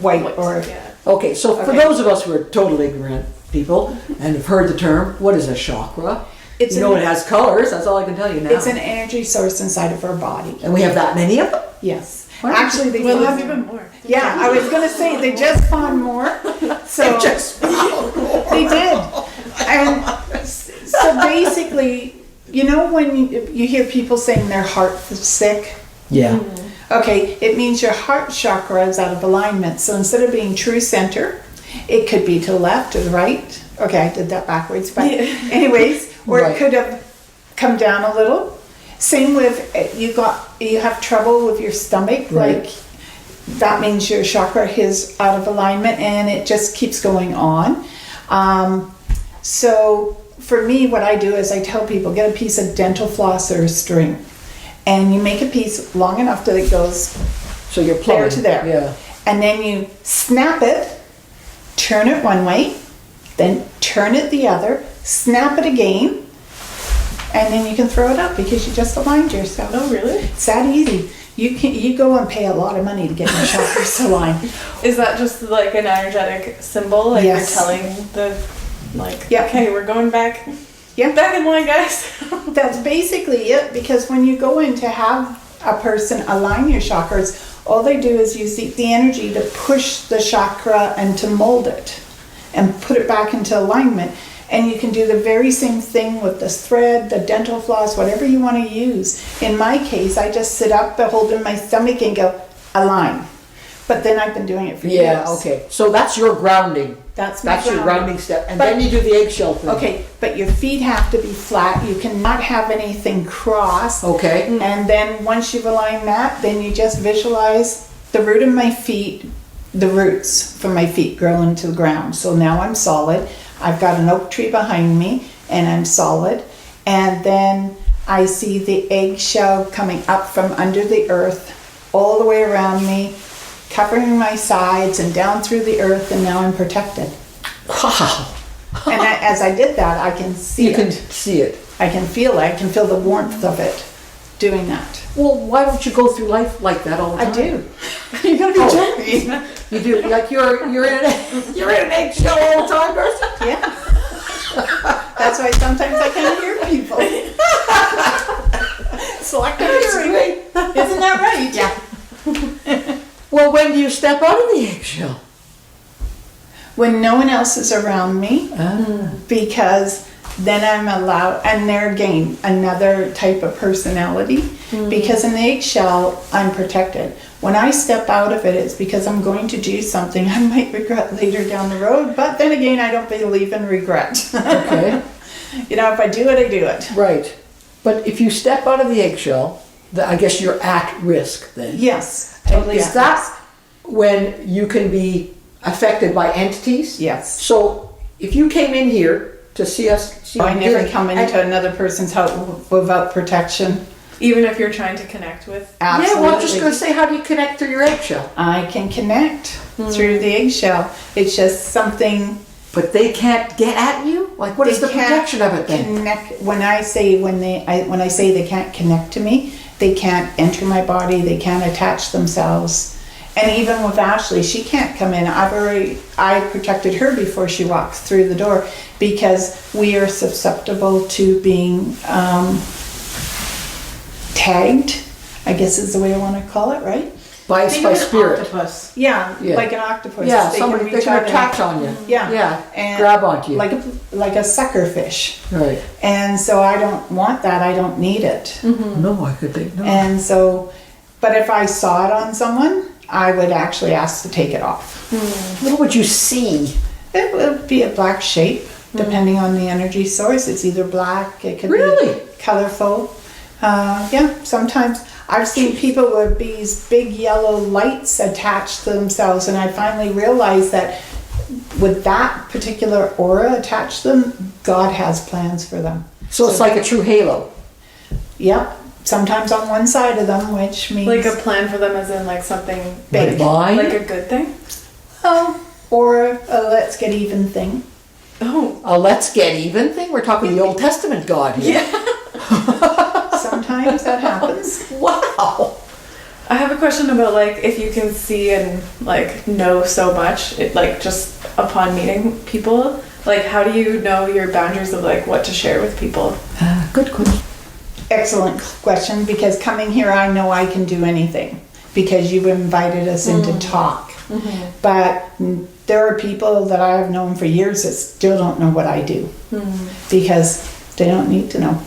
white. Or Yeah. Okay, so for Okay. those of us who are total ignorant people and have heard the term, what is a chakra? It's You know an- it has colors. That's all I can tell you now. it's an energy source inside of our body. And we have that many of them? Yes. Why Actually, they Well, found- have even more. Yeah, I was gonna say they just found more. So Just they did, and so basically, you know, when you hear people saying their heart is sick. yeah. Okay, it means your heart chakra is out of alignment. So instead of being true center, it could be to the left or the right. Okay, I did that backwards, but Yeah. anyways, or Right. it could have come down a little. Same with you have trouble with your stomach, Right. like that means your chakra is out of alignment, and it just keeps going on. So for me, what I do is I tell people, get a piece of dental floss or a string, and you make a piece long enough that it goes So you're plumbing. there to there. Yeah. And then you snap it, turn it one way, then turn it the other, snap it again, and then you can throw it up because you just aligned yourself. Oh, really? It's that easy. You go and pay a lot of money to get your chakras aligned. Is that just like an energetic symbol? Like Yes. you're telling the, like, Yeah. okay, we're going back. Yeah. Back in line, guys. That's basically it, because when you go in to have a person align your chakras, all they do is use the energy to push the chakra and to mold it and put it back into alignment. And you can do the very same thing with the thread, the dental floss, whatever you want to use. In my case, I just sit up, hold in my stomach and go, align. But then I've been doing it for years. Yeah, okay. So that's your grounding. That's my Your grounding step. And But- then you do the eggshell thing. Okay, but your feet have to be flat. You cannot have anything crossed. Okay. And then once you've aligned that, then you just visualize the root of my feet, the roots from my feet grow into the ground. So now I'm solid. I've got an oak tree behind me and I'm solid. And then I see the eggshell coming up from under the earth all the way around me, covering my sides and down through the earth, and now I'm protected. Wow. And as I did that, I can see You can it. see it. I can feel it. I can feel the warmth of it doing that. Well, why don't you go through life like that all the I time? do. You're gonna be Oh. joking. You do. Like you're in an eggshell all the time, Darcy? Yeah. That's why sometimes I can't hear people. Selective That's hearing. great. Isn't that right? Yeah. Well, when do you step out of the eggshell? When no one else is around me, because then I'm allowed, and they're again another type of personality, because in the eggshell I'm protected. When I step out of it, it's because I'm going to do something I might regret later down the road, but then again, I don't believe in regret. Okay. If I do it, I do it. Right. But if you step out of the eggshell, I guess you're at risk then. Yes, And totally. is that when you can be affected by entities? Yes. So if you came in here to see us, I never come into another person's house without protection. Even if you're trying to connect with. Absolutely. Yeah, well, I'm just going to say, how do you connect through your eggshell? I can connect through the eggshell. It's just something. But they can't get at you? Like, what is the protection of it then? Connect. When I say they can't connect to me, they can't enter my body. They can't attach themselves. And even with Ashley, she can't come in. I protected her before she walked through the door, because we are susceptible to being tagged, I guess is the way I want to call it, right? By spirit. Octopus. Yeah, Yeah. like an octopus. Yeah, They somebody, can they reach can out and- attach on you. Yeah. Yeah, And grab onto you. like a sucker fish. Right. And so I don't want that. I don't need it. No, I could think, no. And so, but if I saw it on someone, I would actually ask to take it off. What would you see? It would be a black shape, depending on the energy source. It's either black, it could Really? be colorful. Yeah, sometimes I've seen people with these big yellow lights attached to themselves, and I finally realized that with that particular aura attached to them, God has plans for them. So it's like a true halo. Yep, sometimes on one side of them, which means Like a plan for them as in like something Like big. mine? Like a good thing? or a let's get even thing. Oh. A let's get even thing? We're talking the Old Testament God here. Sometimes that happens. Wow. I have a question about like if you can see and like know so much, like just upon meeting people, like how do you know your boundaries of like what to share with people? Good question. Excellent question, because coming here I know I can do anything because you've invited us in to talk. But there are people that I have known for years that still don't know what I do because they don't need to know.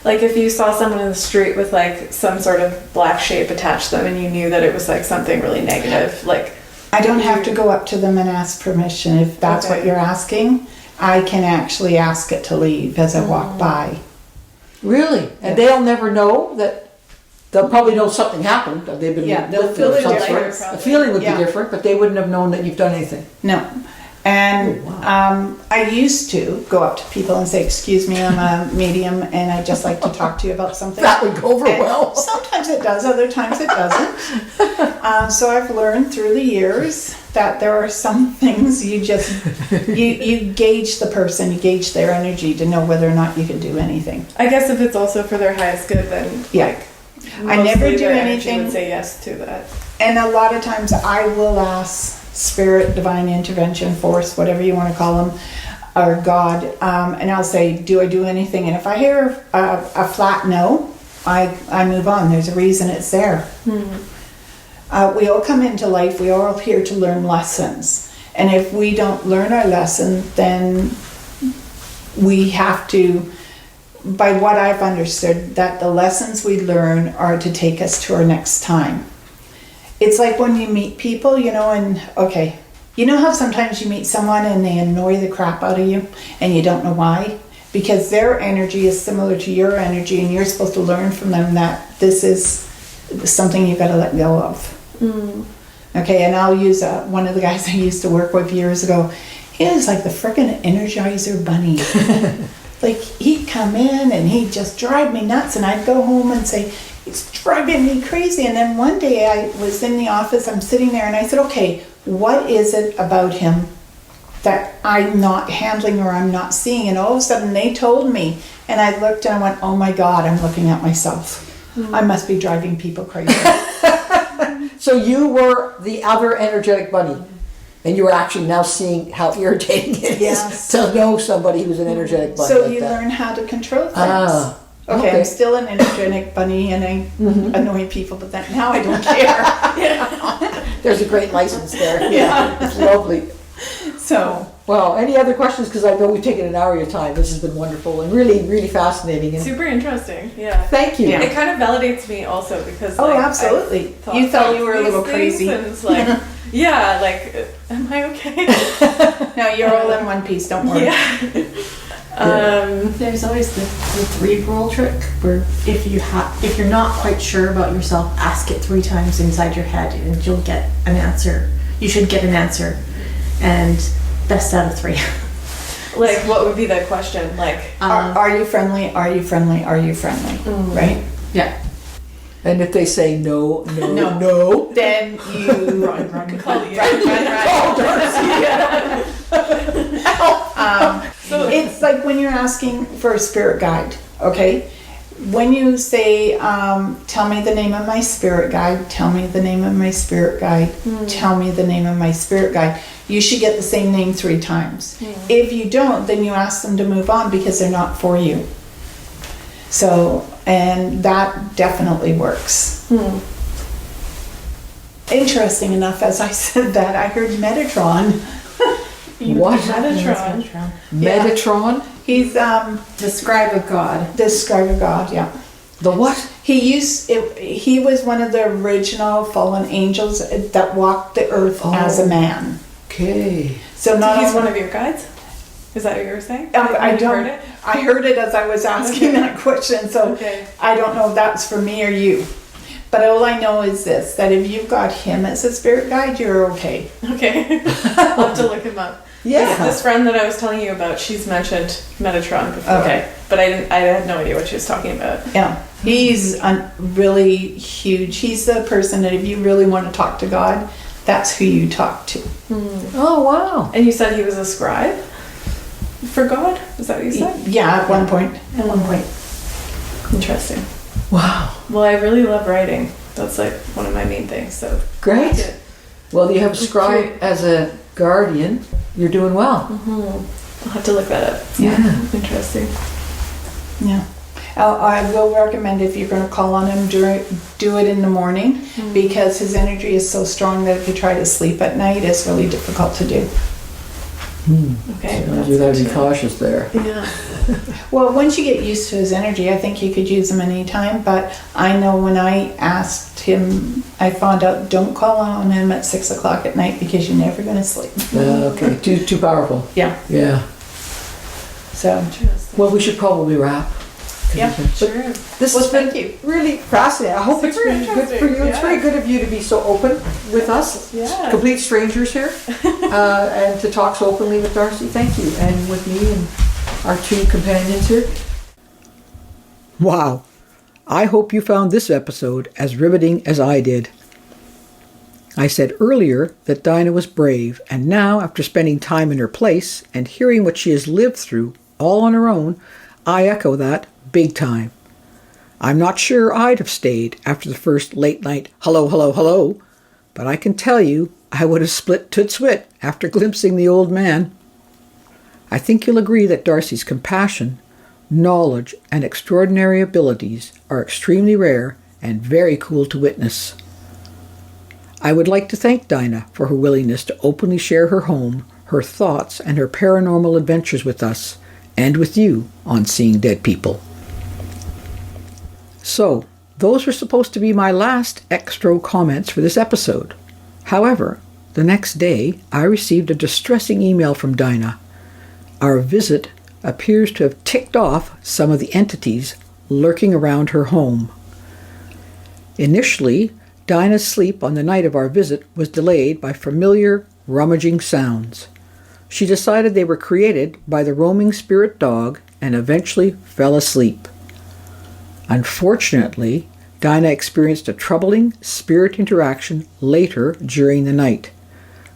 Like if you saw someone in the street with like some sort of black shape attached to them and you knew that it was like something really negative, like I don't have to go up to them and ask permission. If that's Okay. what you're asking, I can actually ask it to leave as I walk by. Really? And they'll never know that. They'll probably know something happened. That they've been They'll with feel or it something. different. The feeling would Yeah. be different, but they wouldn't have known that you've done anything. No. And I used to go up to people and say, excuse me, I'm a medium and I'd just like to talk to you about something. That would go over And well. Sometimes it does, other times it doesn't. So I've learned through the years that there are some things you just, you gauge the person, you gauge their energy to know whether or not you can do anything. I guess if it's also for their highest good, then Yeah. like I never mostly do their energy anything- would say yes to that. And a lot of times I will ask spirit, divine intervention, force, whatever you want to call them, or God, and I'll say, do I do anything? And if I hear a flat no, I move on. There's a reason it's there. We all come into life, we are all here to learn lessons. And if we don't learn our lesson, then we have to, by what I've understood, that the lessons we learn are to take us to our next time. It's like when you meet people, you know, and okay, you know how sometimes you meet someone and they annoy the crap out of you and you don't know why? Because their energy is similar to your energy and you're supposed to learn from them that this is something you've got to let go of. Okay, and I'll use one of the guys I used to work with years ago. He was like the frickin' Energizer Bunny. Like he'd come in and he'd just drive me nuts and I'd go home and say, it's driving me crazy. And then one day I was in the office, I'm sitting there and I said, okay, what is it about him that I'm not handling or I'm not seeing? And all of a sudden they told me and I looked and I went, oh my God, I'm looking at myself. I must be driving people crazy. So you were the other energetic bunny. And you were actually now seeing how irritating it is Yes. to know somebody who's an energetic bunny. So like you that. learn how to control things. Ah, Okay, okay. I'm still an energetic bunny and I annoy people, but then now I don't care. There's a great license there. Yeah. It's lovely. So, Well, any other questions? Because I know we've taken an hour of your time. This has been wonderful and really, really fascinating. And Super interesting. Yeah. thank you. Yeah. It kind of validates me also because Oh, like, absolutely. I You thought about you were a little these crazy. things, and it's like, yeah, like, am I okay? No, you're all in one piece. Don't worry. Yeah. There's always the 3 rule trick where if you're not quite sure about yourself, ask it 3 times inside your head and you'll get an answer. You should get an answer, and best out of 3. Like, what would be the question? Like, Are you friendly? Are you friendly? Are you friendly? Right? Yeah. And if they say no, no, No. no, Then you Run. call you. So it's like when you're asking for a spirit guide, okay? When you say, tell me the name of my spirit guide, tell me the name of my spirit guide, tell me the name of my spirit guide, you should get the same name 3 times. If you don't, then you ask them to move on because they're not for you. So, and that definitely works. Interesting enough, as I said that, I heard Metatron. What? Metatron. Metatron? He's The scribe of God. the scribe of God, yeah. The what? He was one of the original fallen angels that walked the earth as a man. Okay. So So not he's only- one of your guides? Is that what you were saying? I You don't. heard it? I heard it as I was asking Okay. that question, so Okay. I don't know if that's for me or you. But all I know is this: that if you've got him as a spirit guide, you're okay. Okay. I'll have to look him up. Yeah. This friend that I was telling you about, she's mentioned Metatron before. Okay. But I had no idea what she was talking about. Yeah, he's really huge. He's the person that if you really want to talk to God, that's who you talk to. Oh, wow. And you said he was a scribe for God? Is that what you said? Yeah, at one point. At one point. Interesting. Wow. Well, I really love writing. That's like one of my main things. So Great. Yeah. Well, you have a scribe Okay. as a guardian. You're doing well. I'll have to look that up. Yeah. Interesting. Yeah. I will recommend if you're going to call on him, do it in the morning because his energy is so strong that if you try to sleep at night, it's really difficult to do. Okay. So that's you gotta good be to know. cautious there. Yeah. Well, once you get used to his energy, I think you could use him anytime. But I know when I asked him, I found out don't call on him at 6 o'clock at night because you're never going to sleep. Okay. Too powerful. Yeah. Yeah. So, Interesting. Well, we should probably wrap. Yeah, But Sure. this Well, has been thank you. really fascinating. I hope it's Super been good for you. interesting, It's yeah. very good of you to be so open with us. Yeah. Complete strangers here. And to talk so openly with Darcy. Thank you. And with me and our 2 companions here. Wow. I hope you found this episode as riveting as I did. I said earlier that Dinah was brave, and now, after spending time in her place and hearing what she has lived through all on her own, I echo that big time. I'm not sure I'd have stayed after the first late night hello, hello, hello, but I can tell you I would have split tootswit after glimpsing the old man. I think you'll agree that Darcy's compassion, knowledge, and extraordinary abilities are extremely rare and very cool to witness. I would like to thank Dinah for her willingness to openly share her home, her thoughts, and her paranormal adventures with us, and with you on Seeing Dead People. So, those were supposed to be my last extra comments for this episode. However, the next day I received a distressing email from Dinah. Our visit appears to have ticked off some of the entities lurking around her home. Initially, Dinah's sleep on the night of our visit was delayed by familiar, rummaging sounds. She decided they were created by the roaming spirit dog and eventually fell asleep. Unfortunately, Dinah experienced a troubling spirit interaction later during the night.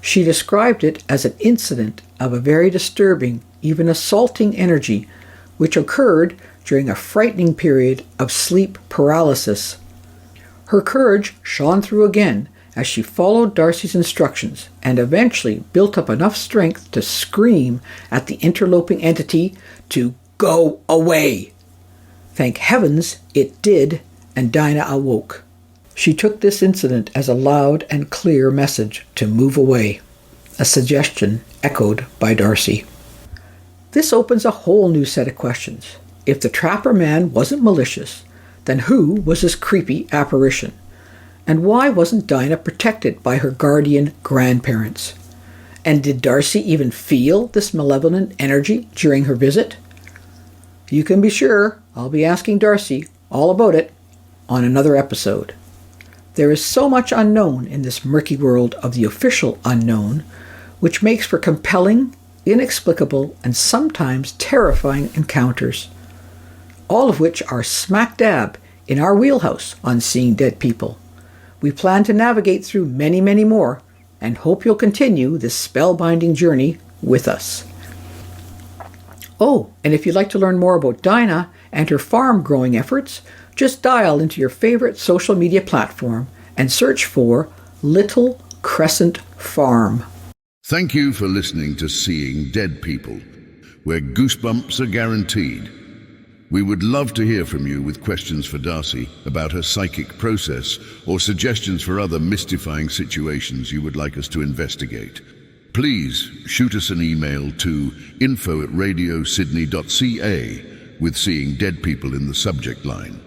She described it as an incident of a very disturbing, even assaulting energy, which occurred during a frightening period of sleep paralysis. Her courage shone through again as she followed Darcy's instructions and eventually built up enough strength to scream at the interloping entity to go away. Thank heavens it did, and Dinah awoke. She took this incident as a loud and clear message to move away. a suggestion echoed by Darcy. This opens a whole new set of questions. If the trapper man wasn't malicious, then who was this creepy apparition? And why wasn't Dinah protected by her guardian grandparents? And did Darcy even feel this malevolent energy during her visit? You can be sure I'll be asking Darcy all about it on another episode. There is so much unknown in this murky world of the official unknown, which makes for compelling, inexplicable, and sometimes terrifying encounters, all of which are smack dab in our wheelhouse on Seeing Dead People. We plan to navigate through many, many more, and hope you'll continue this spellbinding journey with us. Oh, and if you'd like to learn more about Dinah and her farm growing efforts, just dial into your favorite social media platform and search for Little Crescent Farm. Thank you for listening to Seeing Dead People, where goosebumps are guaranteed. We would love to hear from you with questions for Darcy about her psychic process or suggestions for other mystifying situations you would like us to investigate. Please shoot us an email to info@radiosydney.ca with Seeing Dead People in the subject line.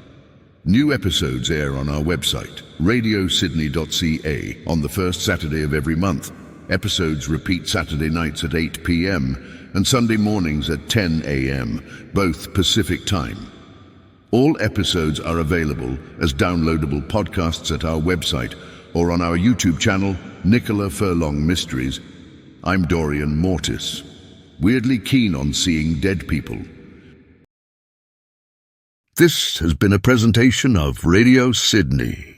New episodes air on our website, radiosydney.ca, on the first Saturday of every month. Episodes repeat Saturday nights at 8 p.m. and Sunday mornings at 10 a.m., both Pacific time. All episodes are available as downloadable podcasts at our website or on our YouTube channel, Nicola Furlong Mysteries. I'm Dorian Mortis, weirdly keen on seeing dead people. This has been a presentation of Radio Sydney.